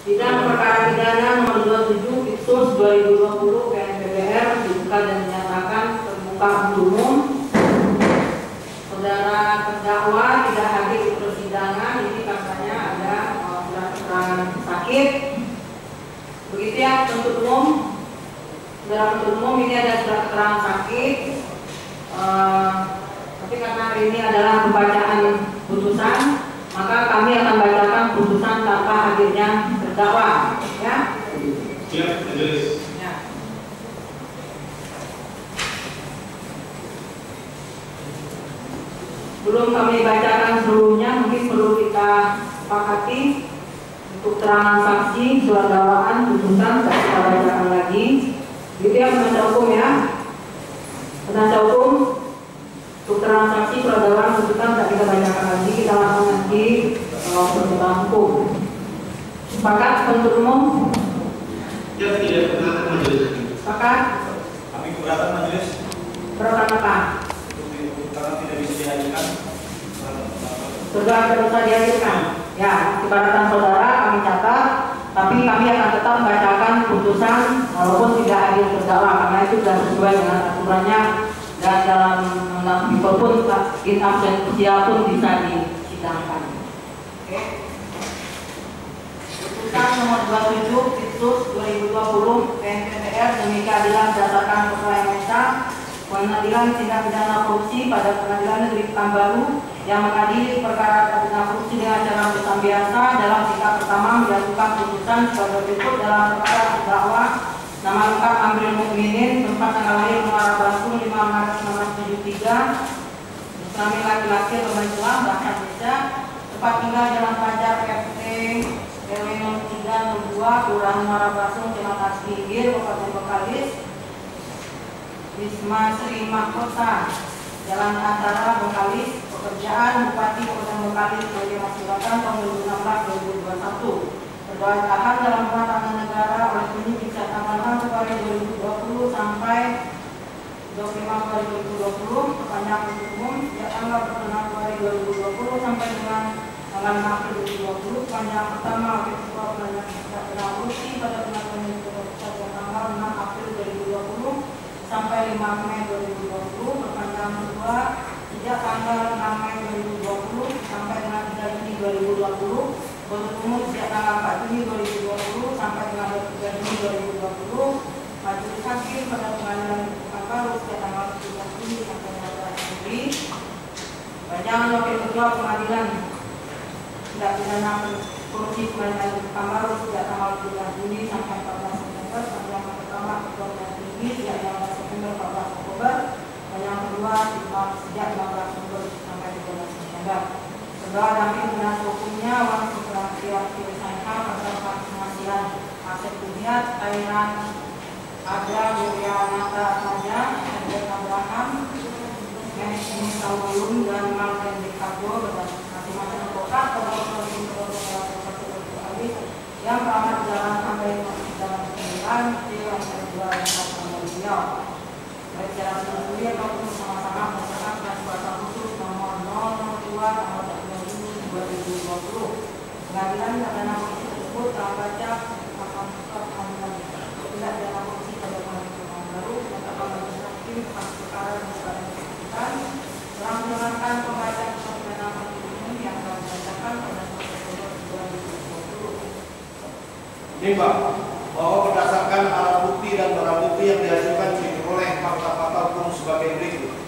Sidang perkara pidana nomor 27 Itsus 2020 PNPBR dibuka dan dinyatakan terbuka untuk umum. Saudara terdakwa tidak hadir di persidangan, ini katanya ada surat keterangan sakit. Begitu ya penuntut umum. Saudara penuntut umum, ini ada surat keterangan sakit. Tapi karena hari ini adalah pembacaan putusan, maka kami akan bacakan putusan tanpa hadirnya terdakwa, ya. Siap, majelis. Ya. Belum kami bacakan seluruhnya, mungkin perlu kita sepakati untuk keterangan saksi, surat dakwaan, putusan, kita bacakan lagi. Gitu ya, penasihat hukum ya. Penasihat hukum, untuk keterangan saksi, surat dakwaan, putusan, kita bacakan lagi. Kita langsung nanti pertimbangan hukum. Sepakat penuntut umum? Ya, tidak keberatan majelis. Sepakat? Kami keberatan majelis. Keberatan apa? Karena tidak bisa dihadirkan. Sudah bisa dihadirkan. Ya, keberatan saudara kami catat, tapi kami akan tetap membacakan putusan walaupun tidak hadir terdakwa karena itu sudah sesuai dengan aturannya dan dalam undang pun in absentia pun bisa disidangkan. Oke. Putusan nomor 27 Itsus 2020 PNPBR demi keadilan berdasarkan perkara Mesa Pengadilan Tindak Pidana Korupsi pada Pengadilan Negeri Pekanbaru yang mengadili perkara tindak pidana korupsi dengan cara putusan biasa dalam tingkat pertama menjatuhkan putusan sebagai berikut dalam perkara terdakwa nama lengkap Amril Mukminin, tempat tanggal lahir Muara Basung 5 Maret 1973, suami laki-laki bermajulah bahasa Indonesia, tempat tinggal Jalan Fajar RT RW 0302 Kelurahan Muara Basung Kecamatan Pinggir Kabupaten Bengkalis, Wisma Sri Mahkota Jalan Antara Bengkalis, pekerjaan Bupati Kabupaten Bengkalis sebagai Mas Jabatan tahun 2016-2021. Berdoa tahan dalam rumah tangga negara oleh penyidik tanggal 6 Februari 2020 sampai 25 Februari 2020, perpanjangan untuk umum sejak tanggal 1 Februari 2020 sampai dengan tanggal 5 April 2020, perpanjangan pertama wakil ketua pengadilan tindak pidana korupsi pada pengadilan pada tanggal 6 April 2020 sampai 5 Mei 2020, perpanjangan kedua sejak tanggal 6 Mei 2020 sampai dengan 3 Juni 2020, penuntut umum sejak tanggal 4 Juni 2020 sampai dengan 3 Juni 2020, majelis hakim pada pengadilan Pekanbaru sejak tanggal 17 Juni sampai dengan 12 Juli, perpanjangan wakil ketua pengadilan tindak pidana korupsi pengadilan Pekanbaru sejak tanggal 17 Juni sampai 14 September, perpanjangan pertama ketua tinggi sejak 15 September 14 Oktober, yang kedua sejak 15 Oktober sampai 13 September. Kedua damping penasihat hukumnya Wan Supraptia Pirsangka pasal penghasilan aset kuliah Thailand ada Wiryanata saja, ada Abraham, Menis Saulun dan Martin Ricardo masing-masing advokat yang pernah jalan sampai dalam pemilihan yang kedua yang sama beliau. Baik secara sendiri ataupun bersama-sama berdasarkan dan kuasa khusus nomor 002 tanggal 30 Juni 2020. Pengadilan pidana korupsi tersebut telah baca akan pengadilan tindak pidana korupsi pada pengadilan baru menetapkan majelis hakim atas perkara yang sekarang disebutkan telah menjalankan pembacaan putusan pidana umum yang telah dibacakan pada 1 Oktober 2020. Nimbang bahwa berdasarkan alat bukti dan barang bukti yang diajukan diperoleh fakta-fakta hukum sebagai berikut.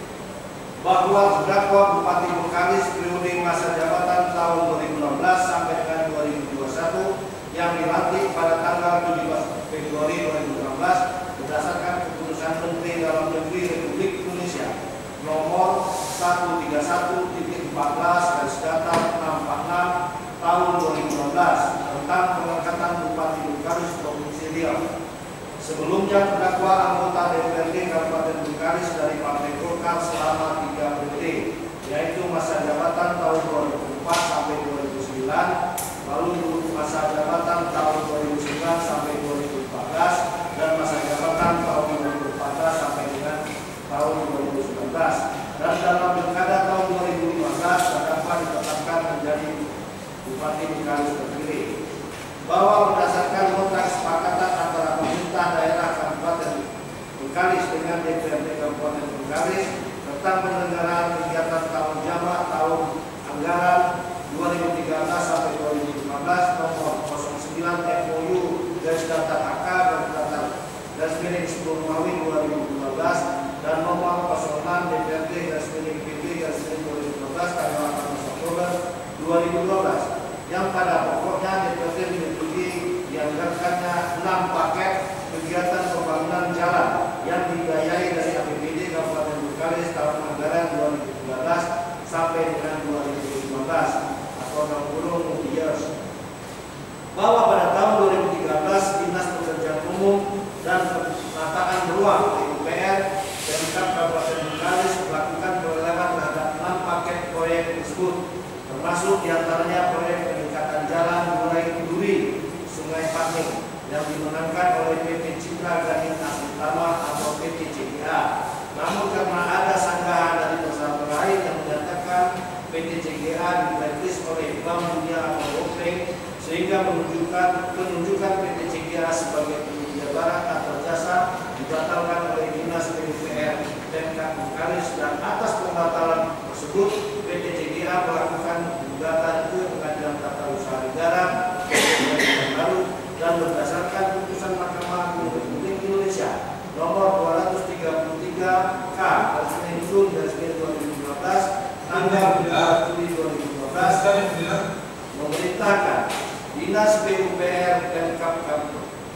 Bahwa terdakwa Bupati Bengkalis periode masa jabatan tahun 2016 sampai dengan 2021 yang dilantik pada tanggal 17 Februari 2016 berdasarkan keputusan Menteri Dalam Negeri Republik Indonesia nomor 131.14/646 tahun 2016 tentang pengangkatan Bupati Bengkalis Provinsi Riau. Sebelumnya terdakwa anggota DPRD Kabupaten Bengkalis dari Partai Golkar selama 3 periode, yaitu masa jabatan tahun 2004 sampai 2009, lalu masa jabatan tahun 2009 sampai 2014, dan masa jabatan tahun 2014 sampai dengan tahun 2019. Dan dalam pilkada tahun 2015 terdakwa ditetapkan menjadi Bupati Bengkalis terpilih. bahwa berdasarkan nota kesepakatan antara pemerintah daerah Kabupaten Bengkalis dengan DPRD Kabupaten Bengkalis tentang penyelenggaraan kegiatan tahun jamak tahun anggaran 2013 sampai 2015 nomor 09 MOU /AK/10 Romawi 2015 dan nomor 06 DPRD PB 2015 tanggal 18 Oktober 2012 yang pada pokoknya DPRD menyetujui dianggarkannya 6 paket kegiatan pembangunan jalan yang dibiayai dari APBD Kabupaten Bengkalis tahun anggaran 2013 sampai dengan 2015 atau 60 years. Bahwa pada tahun 2013 Dinas Pekerjaan Umum dan Penataan Ruang PUPR Pemkab Kabupaten Bengkalis melakukan pelelangan terhadap 6 paket proyek tersebut, termasuk diantaranya proyek peningkatan jalan mulai Duri Sungai Pating yang dimenangkan oleh PT Citra Granit Asli Tanah atau PT CGA. Namun karena ada sanggahan dari perusahaan lain yang menyatakan PT CGA di-blacklist oleh Bank Dunia atau World Bank, sehingga penunjukan PT CGA sebagai penyedia barang atau jasa dibatalkan oleh Dinas PUPR Pemkab Bengkalis, dan atas pembatalan tersebut PT CGA melakukan gugatan ke Pengadilan Tata Usaha Negara baru dan berdasarkan putusan Mahkamah Agung Republik Indonesia nomor 233/K/2015 tanggal 4 Juli 2015 memerintahkan Dinas PUPR Pemkab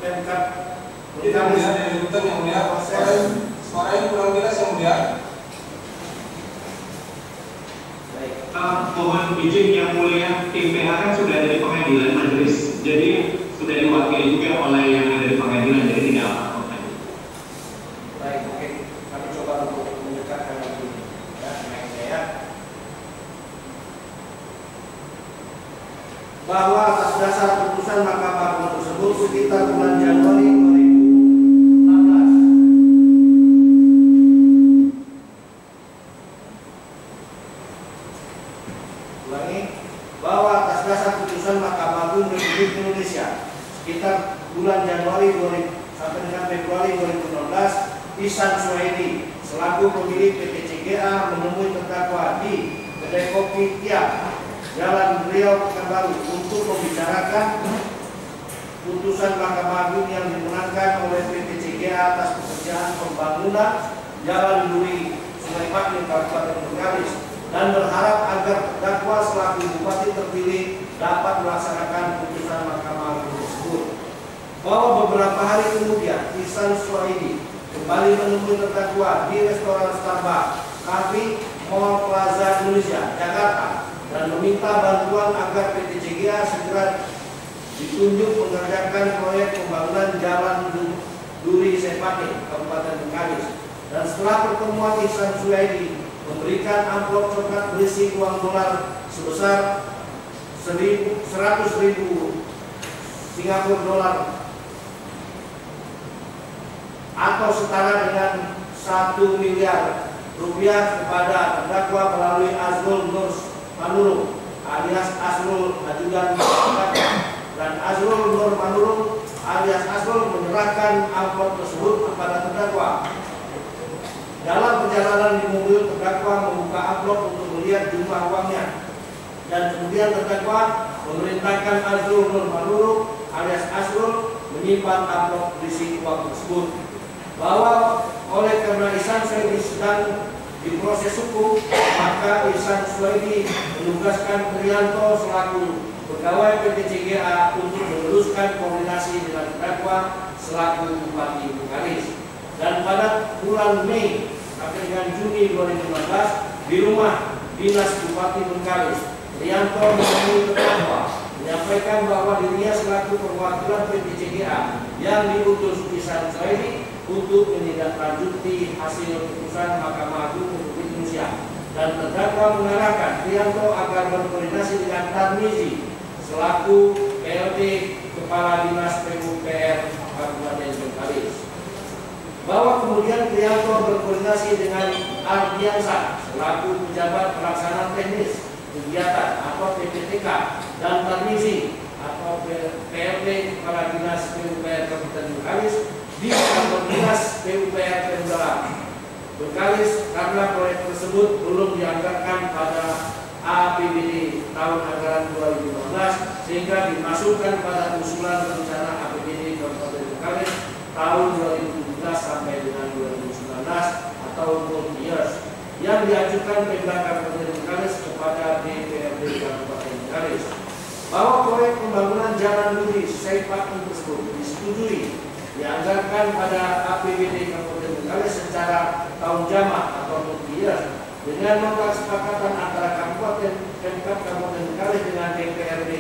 Bengkalis suara ini kurang jelas yang mulia. Mohon izin yang mulia, tim PH kan sudah ada di pengadilan majelis, jadi sudah diwakili juga oleh yang ada di pengadilan, jadi tidak apa-apa. Baik, oke. Kami coba untuk mendekatkan lagi ya, mic saya. Bahwa atas dasar putusan Mahkamah Agung tersebut sekitar bulan Januari 2016 bahwa atas dasar putusan Mahkamah Agung Republik Indonesia sekitar bulan Januari 2000 sampai dengan Februari 2016, Ihsan Suhaidi selaku pemilik PT CGA menemui terdakwa di Kedai Kopi Tiap Jalan Riau Pekanbaru untuk membicarakan putusan Mahkamah Agung yang dimenangkan oleh PT CGA atas pekerjaan pembangunan Jalan Duri Sungai Pating Kabupaten Bengkalis, dan berharap agar terdakwa selaku bupati terpilih dapat melaksanakan putusan Mahkamah Agung tersebut. Bahwa beberapa hari kemudian Ihsan Suhaidi kembali menemui terdakwa di restoran Starbucks Cafe Mall Plaza Indonesia Jakarta dan meminta bantuan agar PT CGA segera ditunjuk mengerjakan proyek pembangunan Jalan Duri Sepating Kabupaten Bengkalis. Dan setelah pertemuan, Ihsan Suhaidi memberikan amplop coklat berisi uang dolar sebesar 100.000 Singapura dolar atau setara dengan 1 miliar rupiah kepada terdakwa melalui Azrul Nur Manurung alias Azrul Ajudan, dan Azrul Nur Manurung alias Azrul menyerahkan amplop tersebut kepada terdakwa. Dalam perjalanan di mobil, terdakwa membuka amplop untuk melihat jumlah uangnya, dan kemudian terdakwa memerintahkan Azrul Nur Manurung alias Azrul menyimpan amplop berisi uang tersebut. Bahwa oleh karena Ihsan Suhaidi sedang diproses hukum, maka Ihsan Suhaidi menugaskan Prianto selaku pegawai PT CGA untuk meneruskan koordinasi dengan terdakwa selaku Bupati Bengkalis. Dan pada bulan Mei sampai dengan Juni 2015 di rumah Dinas Bupati Bengkalis, Prianto menemui terdakwa menyampaikan bahwa dirinya selaku perwakilan PT CGA yang diutus Ihsan Suhaidi untuk menindaklanjuti hasil putusan Mahkamah Agung Republik Indonesia, dan terdakwa mengarahkan Prianto agar berkoordinasi dengan Tarmizi selaku PLT Kepala Dinas PUPR Kabupaten Bengkalis. Bahwa kemudian Prianto berkoordinasi dengan Ardiansa selaku pejabat pelaksana teknis kegiatan atau PPTK, dan Tarmizi atau PLT Kepala Dinas PUPR Kabupaten Bengkalis di kantor Dinas PUPR Pemda Bengkalis karena proyek tersebut belum dianggarkan pada APBD tahun anggaran 2015 sehingga dimasukkan pada usulan rencana APBD Kabupaten Bengkalis tahun 2017 sampai dengan 2019 atau multi years yang diajukan Pemda Kabupaten Bengkalis kepada DPRD Kabupaten Bengkalis bahwa proyek pembangunan jalan Budi Seipaking tersebut disetujui dianggarkan pada APBD Kabupaten Bengkalis secara tahun jamak atau multi years dengan nota kesepakatan antara Kabupaten Pemkab Kabupaten Bengkalis dengan DPRD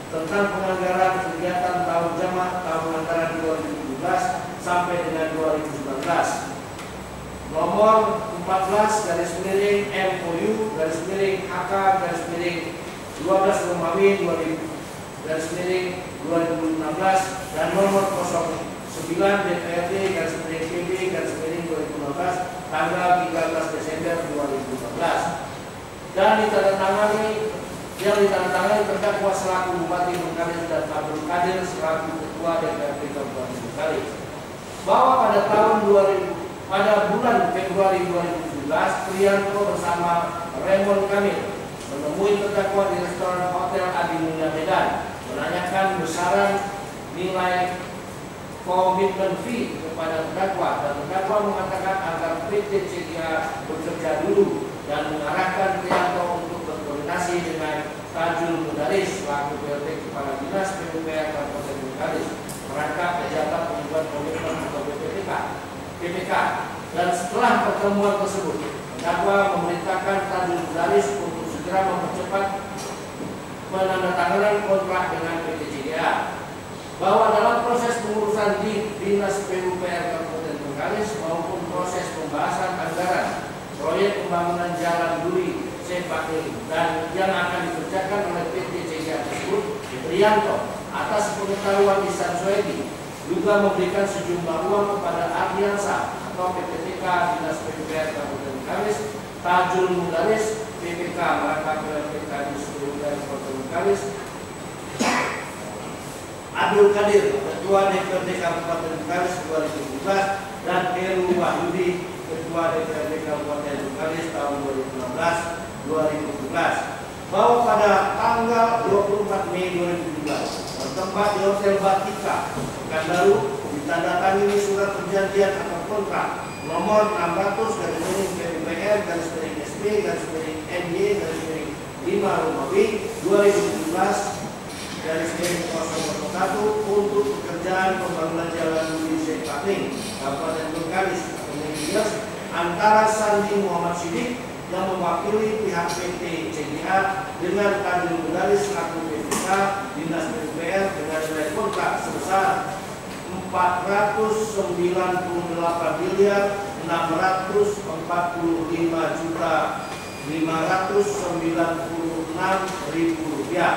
tentang penganggaran kegiatan tahun jamak tahun anggaran 2017 sampai dengan 2019 nomor 14 garis miring MOU garis miring HK garis miring 12 Romawi 2000 garis miring 2016 dan nomor 09 DPRD garis miring PB garis miring 2015 tanggal 13 Desember 2015 dan yang ditandatangani terdakwa selaku Bupati Bengkalis dan Abdul Kadir selaku Ketua DPRD Kabupaten Bengkalis bahwa pada bulan Februari 2017 Priyanto bersama Raymond Kamil menemui terdakwa di restoran Hotel Adimulia Medan menanyakan besaran nilai komitmen fee kepada terdakwa dan terdakwa mengatakan agar PT CGA bekerja dulu dan mengarahkan Priyanto untuk berkoordinasi dengan Tajul Mudaris selaku PLT Kepala Dinas PUPR Kabupaten Bengkalis merangkap pejabat pembuat komitmen atau PPK dan setelah pertemuan tersebut terdakwa memerintahkan Tajul Mudaris untuk segera mempercepat penandatanganan kontrak dengan PT CGA bahwa dalam proses pengurusan di Dinas PUPR Kabupaten Bengkalis maupun proses pembahasan anggaran proyek pembangunan jalan Duri Seipaking dan yang akan dikerjakan oleh PT CGA tersebut, Priyanto atas pengetahuan Ihsan Suedi juga memberikan sejumlah uang kepada Ardiansa atau PPTK Dinas PUPR Kabupaten Bengkalis, Tajul Mudaris PPK merangkap PPK Dinas PUPR Kabupaten Bengkalis, Abdul Kadir Ketua DPRD Kabupaten Bengkalis 2017 dan Heru Wahyudi Ketua DPRD Kabupaten Bengkalis tahun 2016-2017 bahwa pada tanggal 24 Mei 2017 bertempat di Hotel Batika Pekanbaru ditandatangani surat perjanjian atau kontrak nomor 600 garis miring PUPR garis miring SP garis miring NY garis miring 5 Romawi 2017 garis miring 001 untuk pekerjaan pembangunan jalan Budi Seipaking Kabupaten Bengkalis antara Sandi Muhammad Sidik yang mewakili pihak PT CGA dengan Tajul Mudaris selaku PPK Dinas PUPR dengan nilai kontrak sebesar 495.596.000 rupiah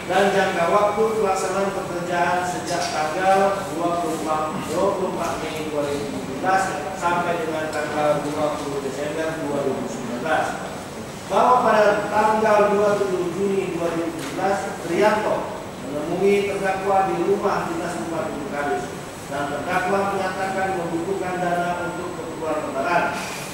dan jangka waktu pelaksanaan pekerjaan sejak tanggal 24 Mei 2017 sampai dengan tanggal 20 Desember 2019 bahwa pada tanggal 27 Juni 2017 Priyanto menemui terdakwa di rumah Dinas Bupati Bengkalis dan terdakwa menyatakan membutuhkan dana untuk keperluan lebaran.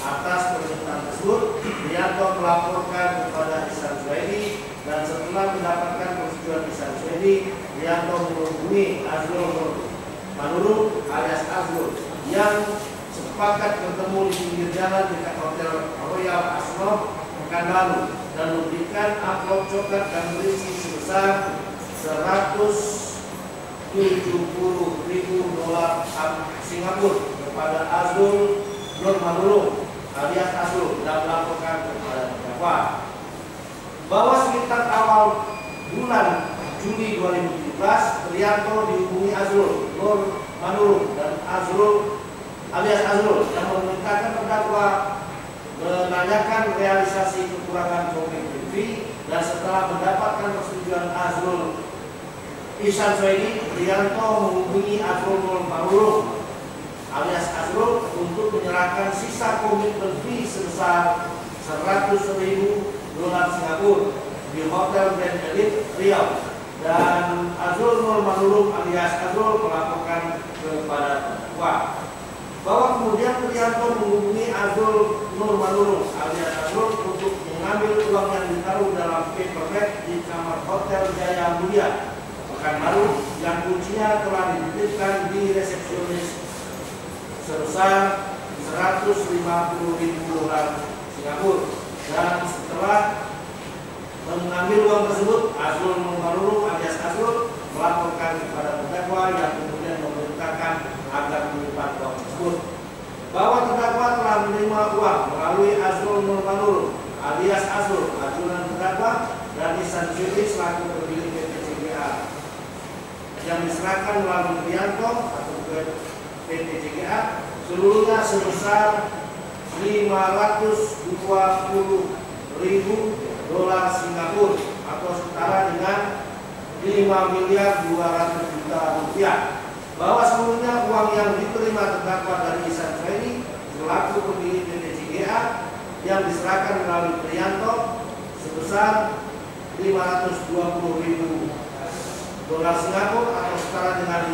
Atas permintaan tersebut Priyanto melaporkan kepada Ihsan Suedi dan setelah mendapatkan persetujuan Ihsan Suedi Priyanto menghubungi Azrul Manurung alias Azrul yang sepakat bertemu di pinggir jalan dekat Hotel Royal Asnov Pekanbaru dan memberikan amplop coklat dan berisi sebesar $170.000 Singapura kepada Azrul Manurung alias Azrul dan melaporkan kepada terdakwa bahwa sekitar awal bulan Juli 2017 Priyanto dihubungi Azrul Manurung dan Azrul alias Azrul yang memerintahkan terdakwa menanyakan realisasi kekurangan komitmen fee dan setelah mendapatkan persetujuan Azrul Ihsan Suedi, Priyanto menghubungi Azrul Manurung alias Azrul untuk menyerahkan sisa komitmen fee sebesar $100.000 Singapura di Hotel Grand Elite Riau dan Azrul Nur Manurung alias Azrul melaporkan kepada terdakwa bahwa kemudian Prianto menghubungi Azrul Nur Manurung alias Azrul untuk mengambil uang yang ditaruh dalam paper bag di kamar Hotel Jaya Mulia Pekanbaru yang kuncinya telah dititipkan di resepsionis sebesar 150.000 dolar Singapura. Dan setelah mengambil uang tersebut, Azrul Nur Manurung alias Azrul melaporkan kepada terdakwa yang kemudian memerintahkan agar menyimpan uang tersebut. Bahwa terdakwa telah menerima uang melalui Azrul Nur Manurung alias Azrul, ajudan terdakwa dan Ihsan Syukri selaku pemilik PT CGA yang diserahkan melalui Prianto atau ke PT CGA seluruhnya sebesar 520.000 dolar Singapura atau setara dengan 5.200.000.000 rupiah. Bahwa seluruhnya uang yang diterima terdakwa dari Ihsan Syukri selaku pemilik PT CGA yang diserahkan melalui Prianto sebesar 520.000 dolar Singapura atau setara dengan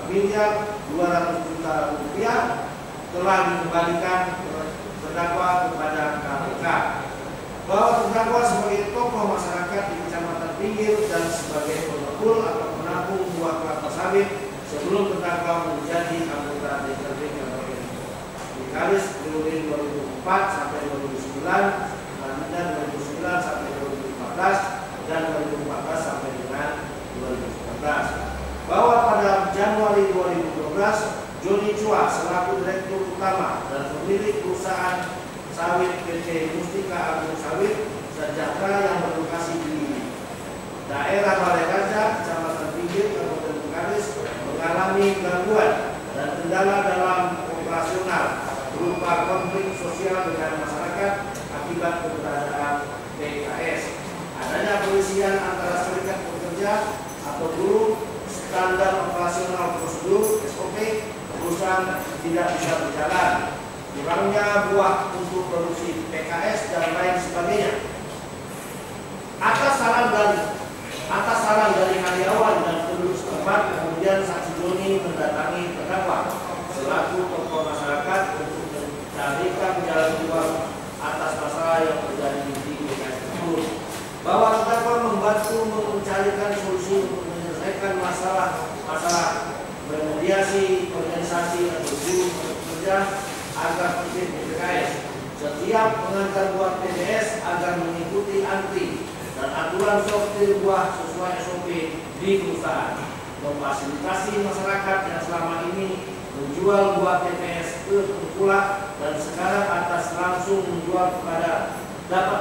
5.200.000.000 rupiah telah dikembalikan terdakwa kepada KPK. Bahwa terdakwa sebagai tokoh masyarakat di Kecamatan Pinggir dan sebagai pengepul atau penampung buah kelapa sawit sebelum terdakwa menjadi anggota DPRD Kabupaten Bengkalis periode 2004 sampai 2009, selanjutnya 2009 sampai 2014 dan 2014 sampai dengan 2019. Bahwa pada Januari 2012 Joni Chua selaku Direktur Utama dan pemilik perusahaan sawit PT Mustika Agung Sawit Sejahtera yang berlokasi di daerah Balai Raja, Kecamatan Pinggir, Kabupaten Bengkalis mengalami gangguan dan kendala dalam operasional berupa konflik sosial dengan masyarakat akibat keberadaan PKS. Adanya perselisihan antara serikat pekerja atau buruh, standar operasional prosedur SOP, perusahaan tidak bisa berjalan, kurangnya buah untuk produksi PKS dan lain sebagainya. Atas saran dari karyawan dan penduduk setempat, kemudian saksi Joni mendatangi terdakwa selaku tokoh masyarakat untuk mencarikan jalan keluar atas masalah yang terjadi di PKS tersebut. Bahwa terdakwa membantu mencarikan solusi untuk menyelesaikan masalah bermediasi organisasi atau buruh pekerja agar tertib di PKS. Setiap pengantar buah PDS agar mengikuti antri dan aturan sortir buah sesuai SOP di perusahaan. Memfasilitasi masyarakat yang selama ini menjual buah PPS ke pengkulak dan sekarang dapat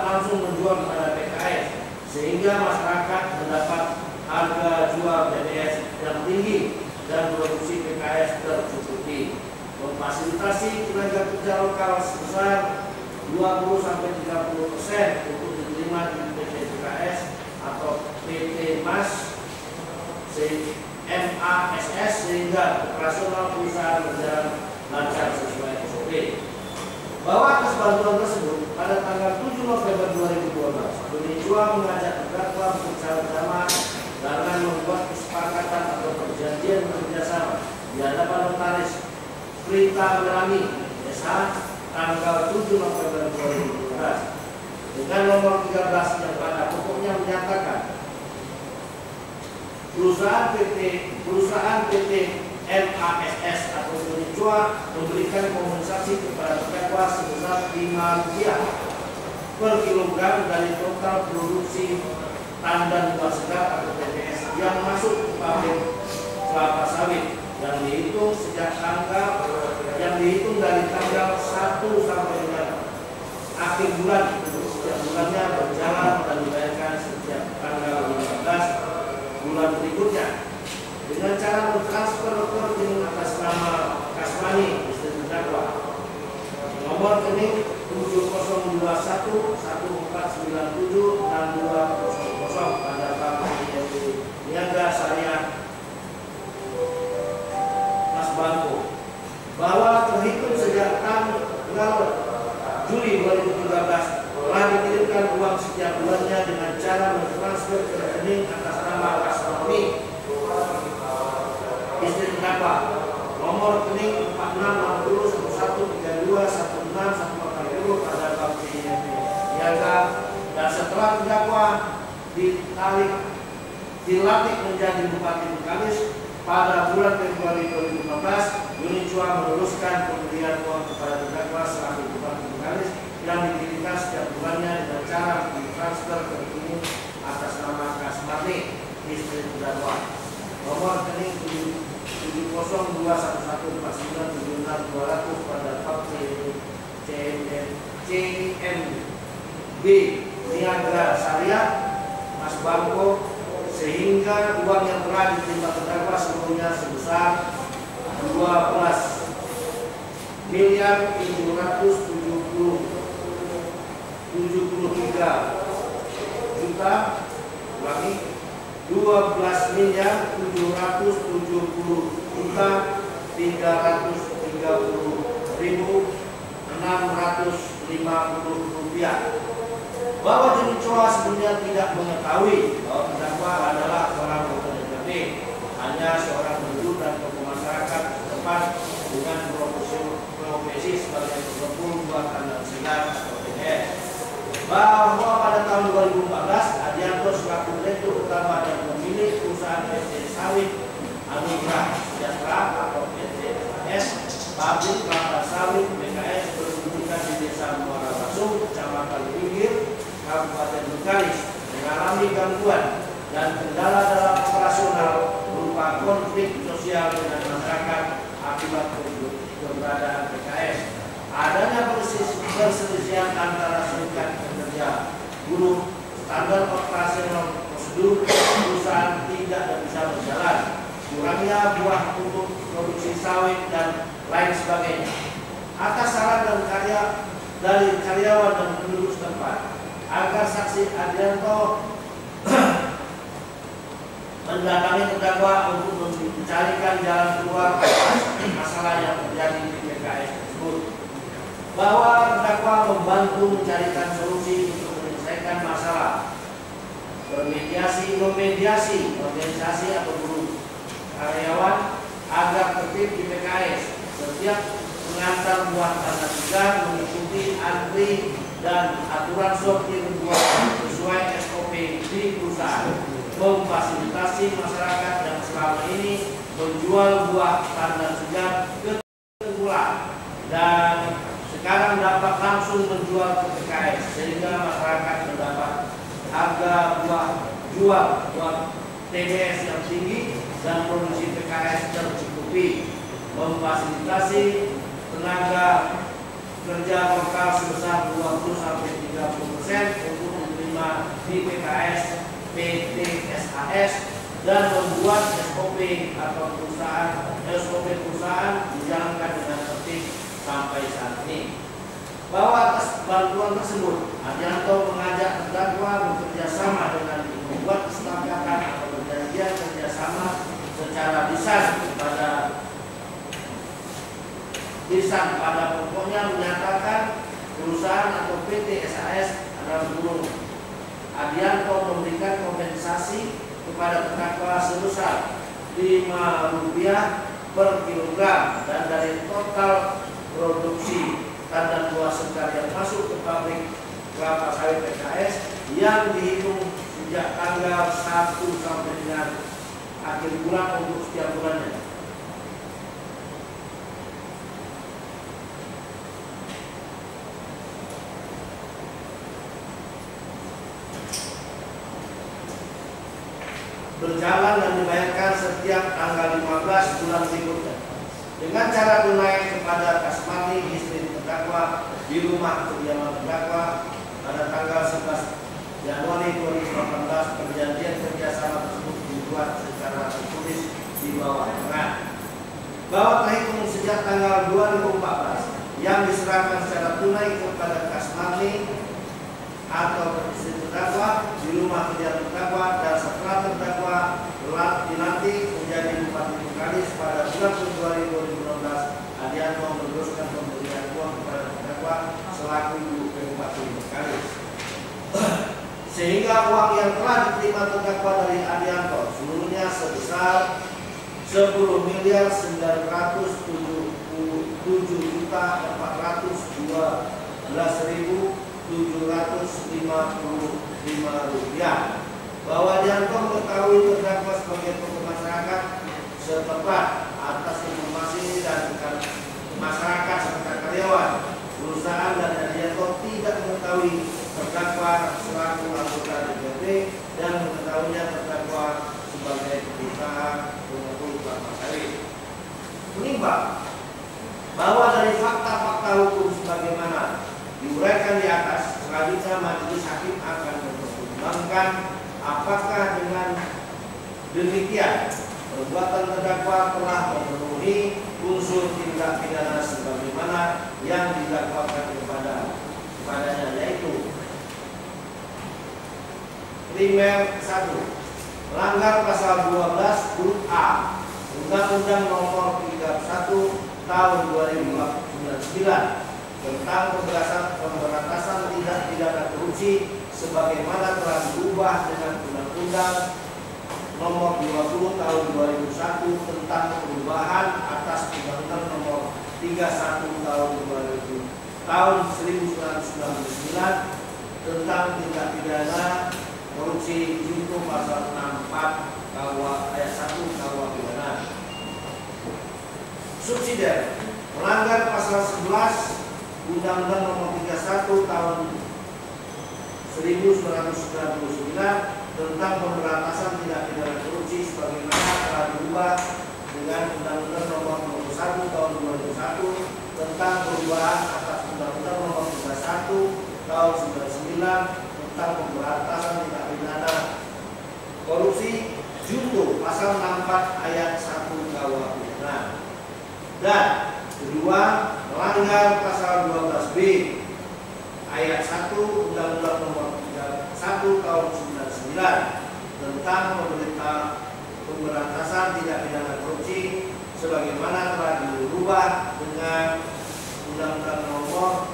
langsung menjual kepada PKS sehingga masyarakat mendapat harga jual PPS yang tinggi dan produksi PKS tercukupi. Memfasilitasi tenaga kerja lokal sebesar 20-30% untuk diterima di PT PKS atau PT MASS sehingga operasional perusahaan berjalan lancar sesuai SOP. Bahwa atas bantuan tersebut pada tanggal 7 November 2012, Joni Chua mengajak terdakwa bersama dengan membuat kesepakatan atau perjanjian kerjasama di hadapan notaris Prita Melani SH tanggal 7 November 2012 dengan nomor 13 yang pada pokoknya menyatakan perusahaan PT MASS atau Joni Chua memberikan kompensasi kepada terdakwa sebesar Rp5 per kilogram dari total produksi tandan buah segar atau TBS yang masuk ke pabrik kelapa sawit yang dihitung dari tanggal 1 sampai dengan akhir bulan. Setiap bulannya berjalan dan dibayarkan setiap tanggal 15 bulan berikutnya dengan cara mentransfer rekening atas nama Kasmani istri terdakwa. Nomor rekening 7021497620 pada Bank Niaga Syariah Mas Bangko. Bahwa terhitung sejak tanggal Juli 2013 telah dikirimkan uang setiap bulannya dengan cara mentransfer ke rekening atas nama Kasmani dilantik menjadi Bupati Bengkalis pada bulan Februari 2015, Yuni Chua meneruskan pemberian uang kepada terdakwa selaku Bupati Bengkalis yang dikirimkan setiap bulannya dengan cara ditransfer ke rekening atas nama Kasmarni, istri terdakwa. Nomor rekening 702114976200 pada Pak CMB Niaga Syariah Mas Bangko, sehingga uang yang telah diterima terdakwa sebelumnya sebesar 12.330.330.650 bahwa Yuni Chua sebelumnya tidak mengetahui bahwa terdakwa adalah seorang pekerja DPP, hanya seorang penduduk dan tokoh masyarakat setempat dengan profesi sebagai pengepul buatan dan sinar atau PNS. Bahwa pada tahun 2014 Adianto selaku direktur utama dan pemilik perusahaan PT Sawit Anugrah Sejahtera atau PT SAS, pabrik kelapa sawit BKS berkedudukan di Desa Muara Basung, Kecamatan Pinggir, Kabupaten Bengkalis, mengalami gangguan dan kendala dalam operasional berupa konflik sosial dengan masyarakat akibat keberadaan PKS. Adanya perselisihan antara serikat pekerja buruh, standar operasional prosedur perusahaan tidak bisa berjalan, kurangnya buah untuk produksi sawit dan lain sebagainya. Atas saran dan karya dari karyawan dan penduduk setempat, agar saksi Adianto mendatangi terdakwa untuk mencarikan jalan keluar masalah yang terjadi di PKS tersebut. Bahwa terdakwa membantu mencarikan solusi untuk menyelesaikan masalah, memediasi organisasi atau buruh karyawan agar tertib di PKS. Setiap pengantar buah tanda tiga mengikuti antri dan aturan sortir buah sesuai SOP di perusahaan, memfasilitasi masyarakat yang selama ini menjual buah tanda segar ke tengkulak dan sekarang dapat langsung menjual ke PKS, sehingga masyarakat mendapat harga jual buah TBS yang tinggi dan produksi PKS tercukupi, memfasilitasi tenaga kerja lokal sebesar 20-30% untuk diterima di PKS PT SAS dan membuat SOP perusahaan dijalankan dengan tertib sampai saat ini. Bahwa atas bantuan tersebut, Adianto mengajak terdakwa bekerja sama dengan membuat kesepakatan atau perjanjian kerjasama secara lisan pada pokoknya menyatakan perusahaan atau PT SAS adalah buruh. Adianto memberikan kompensasi kepada terdakwa sebesar Rp5 per kilogram dan dari total produksi tandan buah segar yang masuk ke pabrik kelapa sawit PKS yang dihitung sejak tanggal 1 sampai dengan akhir bulan untuk setiap bulannya. Berjalan dan dibayarkan setiap tanggal 15 bulan berikutnya dengan cara tunai kepada Kasmarni, istri terdakwa, di rumah kediaman terdakwa pada tanggal 11 Januari 2018. Perjanjian kerjasama tersebut dibuat secara tertulis di bawah tengah bahwa terhitung sejak tanggal 2014 yang diserahkan secara tunai kepada Kasmarni atau istri terdakwa di rumah kediaman terdakwa, dan setelah terdakwa dilantik menjadi Bupati Bengkalis pada bulan Februari 2016, Adianto meneruskan pemberian uang kepada terdakwa selaku Bupati Bengkalis, sehingga uang yang telah diterima terdakwa dari Adianto seluruhnya sebesar 10.417.412.755 rupiah. didakwainnya terdakwa sebagai pengusaha pengepul kelapa sawit. Menimbang bahwa dari fakta-fakta hukum sebagaimana diuraikan di atas, selanjutnya majelis hakim akan mempertimbangkan apakah dengan demikian perbuatan terdakwa telah memenuhi unsur tindak pidana sebagaimana yang didakwakan kepadanya, yaitu primer 1. Melanggar pasal 12 huruf A Undang-Undang Nomor 31 Tahun 2009 tentang pemberantasan tindak pidana korupsi sebagaimana telah diubah dengan Undang-Undang Nomor 20 Tahun 2001 tentang perubahan atas Undang-Undang Nomor 31 Tahun 1999 tentang tindak pidana korupsi junto pasal 64 ayat 1 KUH pidana. Subsidiar melanggar pasal 11 Undang-Undang Nomor 31 Tahun 1999 tentang pemberantasan tindak pidana korupsi sebagaimana telah diubah dengan Undang-Undang Nomor 21 Tahun 2001 tentang perubahan atas Undang-Undang Nomor 31 Tahun 1999 tentang pemberantasan tindak pidana korupsi junto pasal 64 ayat 1 KUH pidana. Dan kedua, melanggar pasal 12B ayat 1 Undang-Undang Nomor 31 Tahun 1999 tentang pemberantasan tindak pidana korupsi sebagaimana telah dirubah dengan Undang-Undang Nomor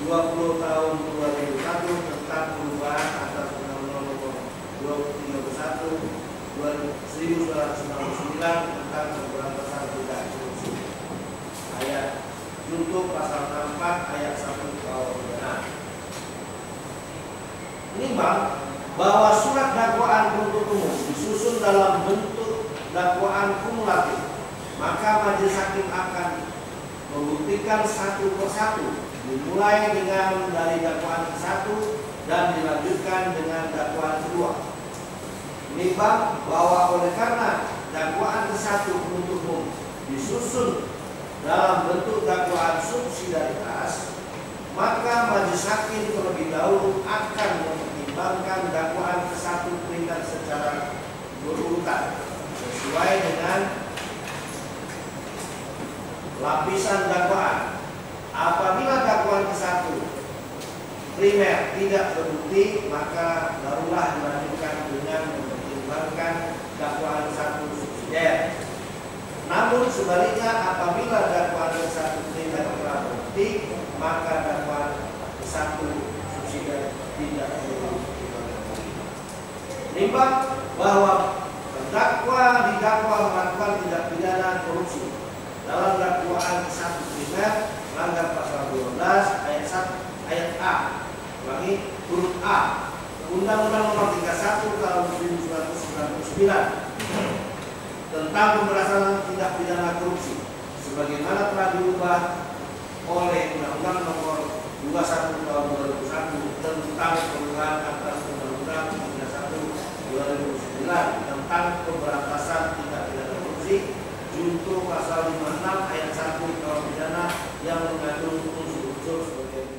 20 Tahun 2001 tentang perubahan atas Undang-Undang Nomor 31 1999 tentang pemberantasan tindak korupsi ayat junto pasal 64 ayat 1 KUH pidana. Menimbang bahwa surat dakwaan penuntut umum disusun dalam bentuk dakwaan kumulatif, maka majelis hakim akan membuktikan satu persatu, dimulai dengan dari dakwaan ke-1 dan dilanjutkan dengan dakwaan kedua. Menimbang bahwa oleh karena dakwaan ke-1 penuntut umum disusun dalam bentuk dakwaan subsidiaritas, maka majelis hakim terlebih dahulu akan mempertimbangkan dakwaan ke-1 peringkat secara berurutan sesuai dengan lapisan dakwaan. Apabila dakwaan ke-1 primer tidak terbukti, maka barulah dilanjutkan dengan mempertimbangkan dakwaan 1 subsidiar. Namun sebaliknya, apabila dakwaan ke-1 primer telah terbukti, maka dakwaan ke-1 subsidiar tidak perlu dilanjutkan. Menimbang bahwa terdakwa didakwa melakukan tindak pidana korupsi dalam dakwaan ke-1 primer melanggar pasal 12 ayat 1 ayat A, ulangi huruf A Undang-Undang Nomor 31 Tahun 1999 tentang pemberantasan tindak pidana korupsi sebagaimana telah diubah oleh Undang-Undang Nomor 21 Tahun 2001 tentang perubahan atas Undang-Undang 31 2009 tentang pemberantasan tindak pidana korupsi junto pasal 56 ayat 1 KUH pidana yang mengandung unsur-unsur sebagai